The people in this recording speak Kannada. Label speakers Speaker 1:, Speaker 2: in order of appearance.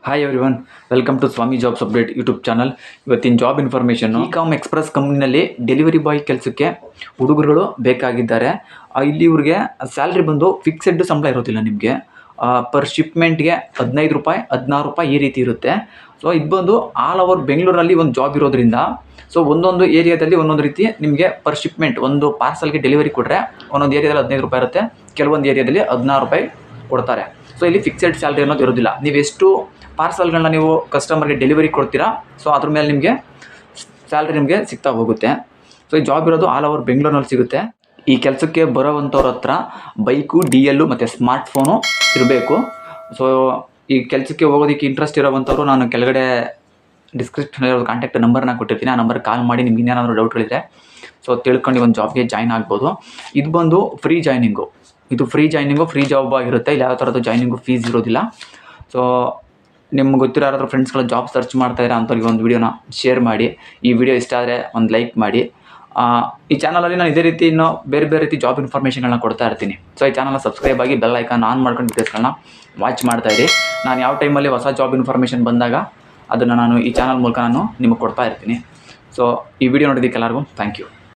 Speaker 1: Hi everyone, welcome to Swami jobs update YouTube channel. ಇವತ್ತಿನ ಜಾಬ್ ಇನ್ಫಾರ್ಮೇಷನ್, ಇಕಾಮ್ ಎಕ್ಸ್ಪ್ರೆಸ್ ಕಂಪ್ನಿನಲ್ಲಿ ಡೆಲಿವರಿ ಬಾಯ್ ಕೆಲಸಕ್ಕೆ ಹುಡುಗರುಗಳು ಬೇಕಾಗಿದ್ದಾರೆ. ಇಲ್ಲಿ ಇವ್ರಿಗೆ ಸ್ಯಾಲ್ರಿ ಬಂದು ಫಿಕ್ಸೆಡ್ ಸಂಬಳ ಇರೋದಿಲ್ಲ. ನಿಮಗೆ ಪರ್ ಶಿಪ್ಮೆಂಟ್ಗೆ 15 ರೂಪಾಯಿ 16 ರೂಪಾಯಿ ಈ ರೀತಿ ಇರುತ್ತೆ. ಸೊ ಇದು ಬಂದು ಆಲ್ ಓವರ್ ಬೆಂಗಳೂರಲ್ಲಿ ಒಂದು ಜಾಬ್ ಇರೋದ್ರಿಂದ ಸೊ ಒಂದೊಂದು ಏರಿಯಾದಲ್ಲಿ ಒಂದೊಂದು ರೀತಿ ನಿಮಗೆ ಪರ್ ಶಿಪ್ಮೆಂಟ್ ಒಂದು ಪಾರ್ಸಲ್ಗೆ ಡೆಲಿವರಿ ಕೊಟ್ಟರೆ ಒಂದೊಂದು ಏರಿಯಾದಲ್ಲಿ 15 ರೂಪಾಯಿ ಇರುತ್ತೆ, ಕೆಲವೊಂದು ಏರಿಯಾದಲ್ಲಿ 16 ರೂಪಾಯಿ ಕೊಡ್ತಾರೆ. ಸೊ ಇಲ್ಲಿ ಫಿಕ್ಸೆಡ್ ಸ್ಯಾಲ್ರಿ ಅನ್ನೋದು ಇರೋದಿಲ್ಲ. ನೀವೆಷ್ಟು ಪಾರ್ಸಲ್ಗಳನ್ನ ನೀವು ಕಸ್ಟಮರ್ಗೆ ಡೆಲಿವರಿ ಕೊಡ್ತೀರಾ, ಸೊ ಅದ್ರ ಮೇಲೆ ನಿಮಗೆ ಸ್ಯಾಲ್ರಿ ನಿಮಗೆ ಸಿಗ್ತಾ ಹೋಗುತ್ತೆ. ಸೊ ಈ ಜಾಬ್ ಇರೋದು ಆಲ್ ಓವರ್ ಬೆಂಗಳೂರಿನಲ್ಲಿ ಸಿಗುತ್ತೆ. ಈ ಕೆಲಸಕ್ಕೆ ಬರೋವಂಥವ್ರ ಹತ್ರ ಬೈಕು, DL ಮತ್ತು ಸ್ಮಾರ್ಟ್ಫೋನು ಇರಬೇಕು. ಸೊ ಈ ಕೆಲಸಕ್ಕೆ ಹೋಗೋದಕ್ಕೆ ಇಂಟ್ರೆಸ್ಟ್ ಇರೋವಂಥವ್ರು ನಾನು ಕೆಳಗಡೆ ಡಿಸ್ಕ್ರಿಪ್ಷನಲ್ಲಿ ಇರೋ ಕಾಂಟ್ಯಾಕ್ಟ್ ನಂಬರ್ನ ಕೊಟ್ಟಿರ್ತೀನಿ. ಆ ನಂಬರ್ಗೆ ಕಾಲ್ ಮಾಡಿ ನಿಮ್ಗೆ ಇನ್ನೇನಾದರೂ ಡೌಟ್ಗಳಿದ್ರೆ ಸೊ ತಿಳ್ಕೊಂಡು ಒಂದು ಜಾಬ್ಗೆ ಜಾಯ್ನ್ ಆಗ್ಬೋದು. ಇದು ಬಂದು ಫ್ರೀ ಜಾಯ್ನಿಂಗು, ಫ್ರೀ ಜಾಬ್ ಆಗಿರುತ್ತೆ. ಇಲ್ಲಿ ಯಾವ ಥರದ್ದು ಜಾಯ್ನಿಂಗು ಫೀಸ್ ಇರೋದಿಲ್ಲ. ಸೊ ನಿಮ್ಗೆ ಗೊತ್ತಿರೋ ಯಾರಾದರೂ ಫ್ರೆಂಡ್ಸ್ಗಳ ಜಾಬ್ ಸರ್ಚ್ ಮಾಡ್ತಾಯಿದ್ರೆ ಅಂಥವ್ರಿಗೆ ಒಂದು ವೀಡಿಯೋನ ಶೇರ್ ಮಾಡಿ. ಈ ವಿಡಿಯೋ ಇಷ್ಟ ಆದರೆ ಒಂದು ಲೈಕ್ ಮಾಡಿ. ಈ ಚಾನಲಲ್ಲಿ ನಾನು ಇದೇ ರೀತಿ ಇನ್ನೂ ಬೇರೆ ಬೇರೆ ರೀತಿ ಜಾಬ್ ಇನ್ಫಾರ್ಮೇಷನ್ಗಳನ್ನ ಕೊಡ್ತಾ ಇರ್ತೀನಿ. ಸೊ ಈ ಚಾನಲ್ನ ಸಬ್ಸ್ಕ್ರೈಬ್ ಆಗಿ ಬೆಲ್ ಐಕಾನ್ ಆನ್ ಮಾಡ್ಕೊಂಡು ವೀಡಿಯೋಸ್ಗಳನ್ನ ವಾಚ್ ಮಾಡ್ತಾಯಿರಿ. ನಾನು ಯಾವ ಟೈಮಲ್ಲಿ ಹೊಸ ಜಾಬ್ ಇನ್ಫಾರ್ಮೇಷನ್ ಬಂದಾಗ ಅದನ್ನು ನಾನು ಈ ಚಾನಲ್ ಮೂಲಕ ನಾನು ನಿಮಗೆ ಕೊಡ್ತಾ ಇರ್ತೀನಿ. ಸೊ ಈ ವಿಡಿಯೋ ನೋಡೋದಕ್ಕೆ ಎಲ್ಲರಿಗೂ ಥ್ಯಾಂಕ್ ಯು.